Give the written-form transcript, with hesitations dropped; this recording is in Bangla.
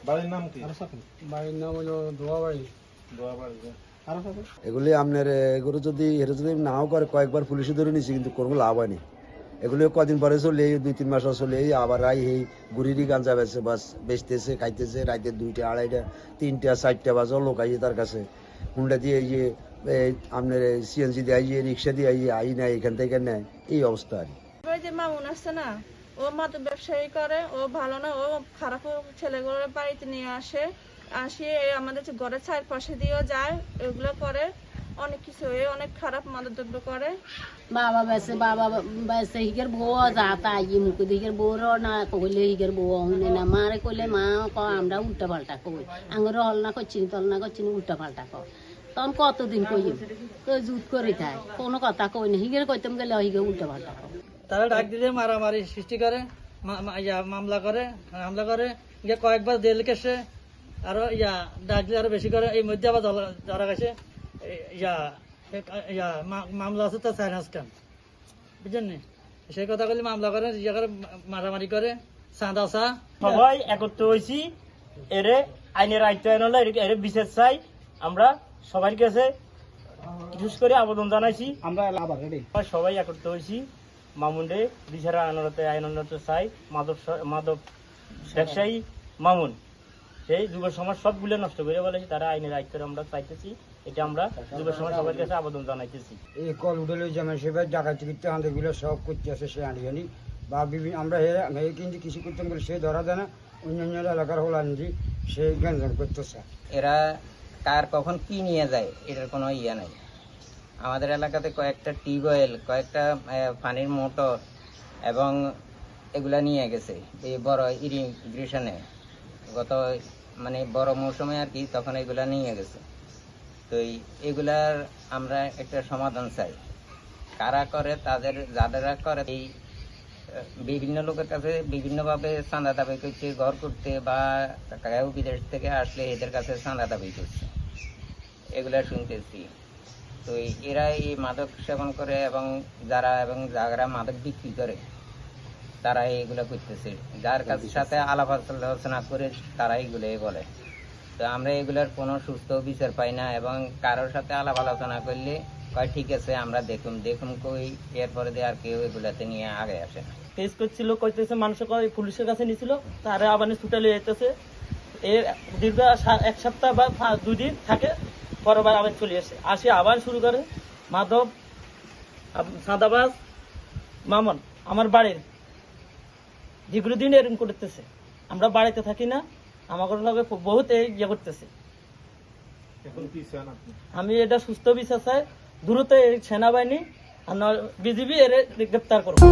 বাড়ির নাম কি? বাড়ির নাম হলো দোয়াবাড়ি। এগুলি আপনার এগুলো যদি এটা যদি নাও করে কয়েকবার পুলিশে ধরে নিছি কিন্তু কোনো লাভ হয়নি। এগুলি কদিন পরে চলে 2-3 মাস চলে আবার এই গুড়িরই গাঞ্জা বেচে বাস বেচতেছে খাইতেছে রাতে 2টা 2:30টা 3টা 4টা বাজে লোক আইয়ে তার কাছে হুন্ডা দিয়ে আপনার সিএনজি দিয়ে আইয়ে রিক্সা দিয়ে আই নেয় এখান থেকে নেয় এই অবস্থা আর ওই যে মামুন আসছে না, ও মাদক ব্যবসায়ী করে, ও ভালো না, ও খারাপ ছেলেগুলো বাড়িতে নিয়ে আসিয়ে আমাদের ঘরের চারপাশে দিয়েও যায়, এগুলো করে অনেক কিছু, অনেক খারাপ মাদক দ্রব্য করে। বাবা বেসে হিগের বউ যা তাই মুখে দিকের বউর না কইলে হিগের বউ শুনে না, মারে কইলে মা আমরা উল্টা পাল্টা কই, আঙুর হল না করছি তল না করছি উল্টা পাল্টা কর। তখন কতদিন কইম জুত করে থাকে কোনো কথা কই না, হিগের কইতাম গেলে হিগে উল্টা পাল্টা কর। তারা ডাক দিলে মারামারি সৃষ্টি করে, হামলা করে কয়েকবার জেল কেসে আরো ডাক দিলে আরো বেশি করে। এই মধ্যে আবার ধরা গেছে মামলা আছে তো 4-5টা, বুঝছেন নি? সেই কথা বলি মামলা করে মারামারি করে চাঁদা সবাই একত্র হয়েছি, এরে আইনের আয়ত্তায়ন হলে এর বিচার চাই। আমরা সবার কাছে বিশেষ করে আবেদন জানাইছি, আমরা সবাই একত্র হয়েছি মামুনরে বিচারা আইনত চাই। মাদক ব্যবসায়ী মামুন সেই যুব সমাজ সবগুলো নষ্ট করে বলেছি, তারা আইনের আয়ত্ত আমরা চাইতেছি। এটা আমরা যুব সমাজ সবার কাছে আবেদন জানাইতেছি। এই কল উঠলে যেমন সেবার ডাকাতি করতে আমাদেরগুলো সব করতে আছে সে আনিয়ানি বা বিভিন্ন আমরা কিন্তু কৃষি করতে গেলে সে ধরা দেয় না, অন্যান্য এলাকার হল আনজি সে গ্যাঞ্জাম করতেছে। এরা কার কখন কি নিয়ে যায় এটার কোনো ইয়ে নাই। আমাদের এলাকাতে কয়েকটা টিউবওয়েল, কয়েকটা পানির মোটর এবং এগুলা নিয়ে গেছে এই বড় ইরিগেশনে গত বড় মৌসুমে আর কি, তখন এগুলা নিয়ে গেছে। তো এগুলার আমরা একটা সমাধান চাই। কারা করে তাদের যারা করে এই বিভিন্ন লোকের কাছে বিভিন্নভাবে চাঁদা দাবি করছে, ঘর করতে বা কেউ বিদেশ থেকে আসলে এদের কাছে চাঁদা দাবি করছে, এগুলা শুনতেছি। তো এরা এই মাদক সেবন করে এবং যারা মাদক বিক্রি করে তারা এইগুলা করতেছে, যার সাথে আলাপ আলোচনা করে তারা এইগুলোই বলে। তো আমরা এগুলার কোনো সুস্থ বিচার পাই না এবং কারোর সাথে আলাপ আলোচনা করলে কয় ঠিক আছে আমরা দেখুন কই, এরপরে দিয়ে আর কেউ এগুলাতে নিয়ে আগে আসে না। কেস করছিল কইতেছে মানুষ পুলিশের কাছে নিছিল, তারা আবার ছুটালে যেতেছে। এর দীর্ঘ 1 সপ্তাহ বা 2 দিন থাকে, পরবার আবার চলে আসে আবার শুরু করে মাধব সাদাবাজ মামুন আমার বাড়ির দীর্ঘদিন এরকম করতেছে। আমরা বাড়িতে থাকি না, আমাদের লগে বহুত ইয়ে করতেছে। আমি এটা সুস্থ বিচার চাই, দ্রুত সেনাবাহিনী বিজিবি এর গ্রেপ্তার করবো।